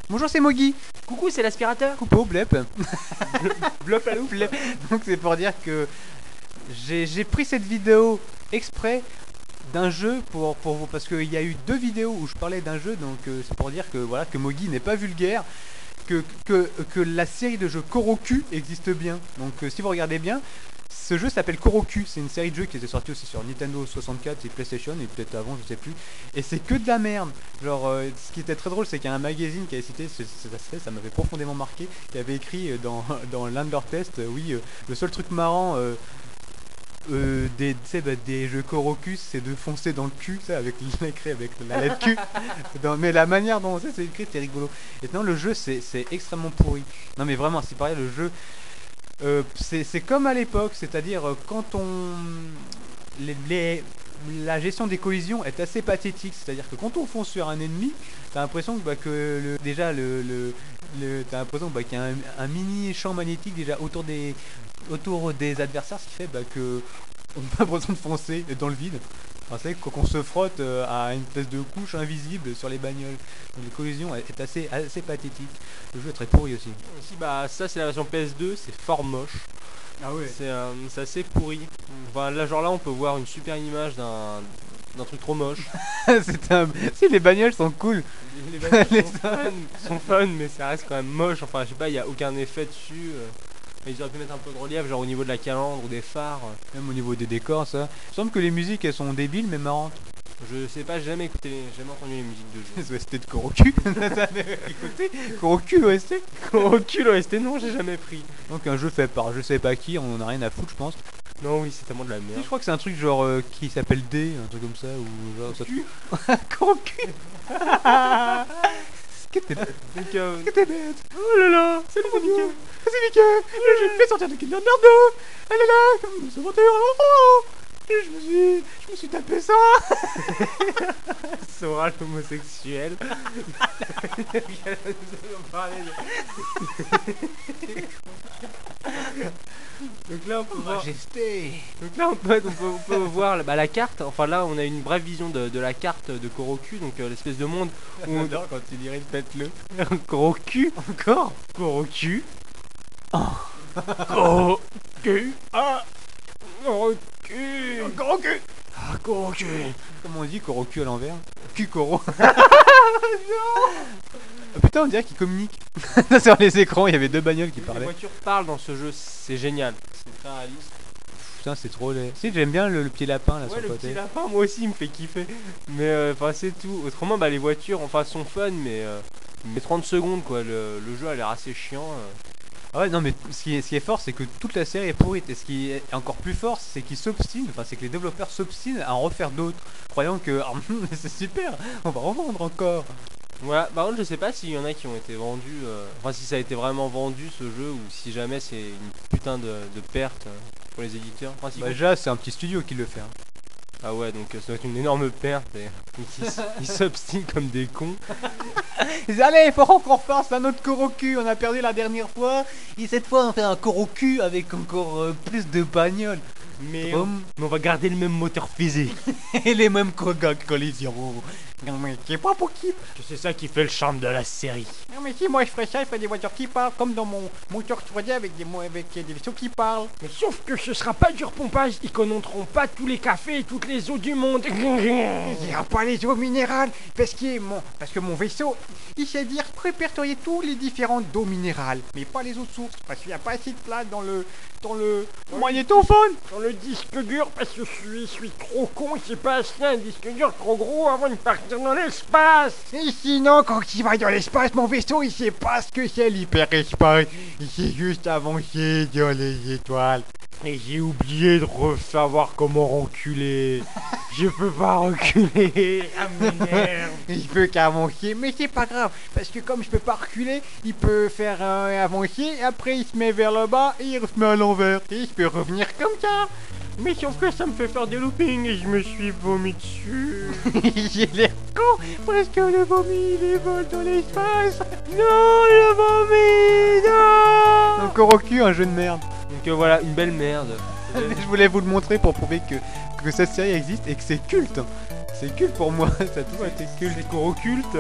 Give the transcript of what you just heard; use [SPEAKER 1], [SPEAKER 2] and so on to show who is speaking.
[SPEAKER 1] Bonjour, c'est Mogi.
[SPEAKER 2] Coucou, c'est l'aspirateur.
[SPEAKER 1] Coupeau, blep.
[SPEAKER 2] Blop à loup.
[SPEAKER 1] Donc c'est pour dire que j'ai pris cette vidéo exprès d'un jeu pour vous, parce qu'il y a eu 2 vidéos où je parlais d'un jeu, donc c'est pour dire que voilà, que Mogi n'est pas vulgaire, que la série de jeux Koroku existe bien. Donc si vous regardez bien, ce jeu s'appelle Koroku, c'est une série de jeux qui était sortie aussi sur Nintendo 64 et PlayStation et peut-être avant, je sais plus. Et c'est que de la merde. Genre, ce qui était très drôle, c'est qu'il y a un magazine qui avait cité, ça m'avait profondément marqué, qui avait écrit dans l'un de leurs tests, oui, le seul truc marrant des jeux Koroku, c'est de foncer dans le cul, ça, avec l'écrit avec la lettre Q. Mais la manière dont c'est écrit, c'est rigolo. Et non, le jeu, c'est extrêmement pourri. Non, mais vraiment, c'est pareil, le jeu. C'est comme à l'époque, c'est-à-dire quand la gestion des collisions est assez pathétique, c'est-à-dire que quand on fonce sur un ennemi, t'as l'impression que t'as l'impression qu'il y a un mini champ magnétique déjà autour des adversaires, ce qui fait que on n'a pas besoin de foncer dans le vide. Enfin, c'est qu'on se frotte à une espèce de couche invisible sur les bagnoles. Donc, les collisions est assez pathétique. Le jeu est très pourri aussi.
[SPEAKER 2] Ici, bah, ça, c'est la version PS2, c'est fort moche.
[SPEAKER 1] Ah ouais.
[SPEAKER 2] C'est assez pourri. Enfin, là, genre là, on peut voir une super image d'un truc trop moche.
[SPEAKER 1] Si, les bagnoles sont cool.
[SPEAKER 2] Les bagnoles sont fun, mais ça reste quand même moche. Enfin, je sais pas, il n'y a aucun effet dessus. Ils auraient pu mettre un peu de relief, genre au niveau de la calandre ou des phares.
[SPEAKER 1] Même au niveau des décors, ça. Il me semble que les musiques, elles sont débiles, mais marrantes.
[SPEAKER 2] Je sais pas, j'ai jamais entendu les musiques de jeu.
[SPEAKER 1] Les OST de Koroku. Écoutez, Koroku l'OST.
[SPEAKER 2] Koroku l'OST, non, j'ai jamais pris.
[SPEAKER 1] Donc un jeu fait par je sais pas qui, on en a rien à foutre, je pense.
[SPEAKER 2] Non, oui, c'est tellement de la merde.
[SPEAKER 1] Je crois que c'est un truc genre qui s'appelle D, un truc comme ça, ou genre ça. Koroku. Qu'est-ce que t'es bête.
[SPEAKER 2] Oh là là, c'est le Mika.
[SPEAKER 1] C'est Mika. Je me fais sortir de Kinder Merdo. Ah là là, ce menteur. Je me suis tapé ça.
[SPEAKER 2] Sora l'homosexuel. Donc là on peut voir.
[SPEAKER 1] Majesté.
[SPEAKER 2] Donc là on peut voir la carte. Enfin là on a une brève vision de la carte de Koroku, donc l'espèce de monde où on
[SPEAKER 1] J'adore quand tu dirais répète-le.
[SPEAKER 2] Koroku.
[SPEAKER 1] Encore.
[SPEAKER 2] Koroku. Koroku. Ah. Koroku.
[SPEAKER 1] Koroku.
[SPEAKER 2] Ah, Koroku.
[SPEAKER 1] Comment on dit Koroku à l'envers? Kukoro. Ah, putain, on dirait qu'ils communiquent. Sur les écrans, il y avait 2 bagnoles qui
[SPEAKER 2] Les
[SPEAKER 1] parlaient.
[SPEAKER 2] voitures parlent dans ce jeu, c'est génial. C'est très réaliste.
[SPEAKER 1] Putain, c'est trop laid. Si, j'aime bien le petit lapin là sur
[SPEAKER 2] Ouais,
[SPEAKER 1] le
[SPEAKER 2] le
[SPEAKER 1] côté.
[SPEAKER 2] petit lapin, moi aussi, il me fait kiffer. Mais enfin, c'est tout. Autrement, bah, les voitures, enfin, sont fun, mais 30 secondes, quoi. Le jeu a l'air assez chiant.
[SPEAKER 1] Ah ouais, non, mais ce qui est fort, c'est que toute la série est pourrite. Et ce qui est encore plus fort, c'est qu'ils s'obstinent, enfin, c'est que les développeurs s'obstinent à en refaire d'autres, croyant que c'est super, on va en vendre encore.
[SPEAKER 2] Voilà, par contre, je sais pas s'il y en a qui ont été vendus. Enfin, si ça a été vraiment vendu ce jeu, ou si jamais c'est une putain de perte pour les éditeurs. Enfin, si
[SPEAKER 1] Bah, déjà, c'est un petit studio qui le fait. Hein.
[SPEAKER 2] Ah ouais, donc ça doit être une énorme perte. Et ils s'obstinent comme des cons.
[SPEAKER 1] Ils disent, allez, il faut qu'on refasse un autre Koroku, on a perdu la dernière fois, et cette fois on fait un Koroku avec encore plus de bagnoles.
[SPEAKER 2] Mais on va garder le même moteur physique.
[SPEAKER 1] Et les mêmes collisions. Non mais c'est pas possible.
[SPEAKER 2] C'est ça qui fait le charme de la série.
[SPEAKER 1] Non mais si moi je ferais ça, je ferais des voitures qui parlent, comme dans mon moteur 3D avec des vaisseaux qui parlent.
[SPEAKER 3] Mais sauf que ce sera pas du repompage, ils connaîtront pas tous les cafés et toutes les eaux du monde.
[SPEAKER 1] Il n'y aura pas les eaux minérales, parce que mon vaisseau, il sait dire répertorier tous les différentes eaux minérales, mais pas les autres sources, parce qu'il n'y a pas assez de place dans le magnétophone.
[SPEAKER 3] Dans le disque dur, parce que je suis trop con, j'ai pas acheté un disque dur trop gros avant de partir dans l'espace.
[SPEAKER 1] Et sinon, quand il va dans l'espace, mon vaisseau, il sait pas ce que c'est l'hyperespace. Il sait juste avancer dans les étoiles.
[SPEAKER 3] Et j'ai oublié de savoir comment reculer. Je peux pas reculer. Ah merde.
[SPEAKER 1] Il peut qu'avancer, mais c'est pas grave, parce que comme je peux pas reculer, il peut faire avancer, après il se met vers le bas et il se met à l'envers. Et il peut revenir comme ça.
[SPEAKER 3] Mais sauf que ça me fait faire des loopings et je me suis vomi dessus.
[SPEAKER 1] J'ai l'air con, parce que le vomi, il vole dans l'espace.
[SPEAKER 3] Non, le vomi, non.
[SPEAKER 1] Donc Koroku, un jeu de merde.
[SPEAKER 2] Donc voilà, une belle merde.
[SPEAKER 1] Je voulais vous le montrer pour prouver que cette série existe et que c'est culte. C'est culte pour moi, ça a toujours été culte.
[SPEAKER 2] C'est Koroculte.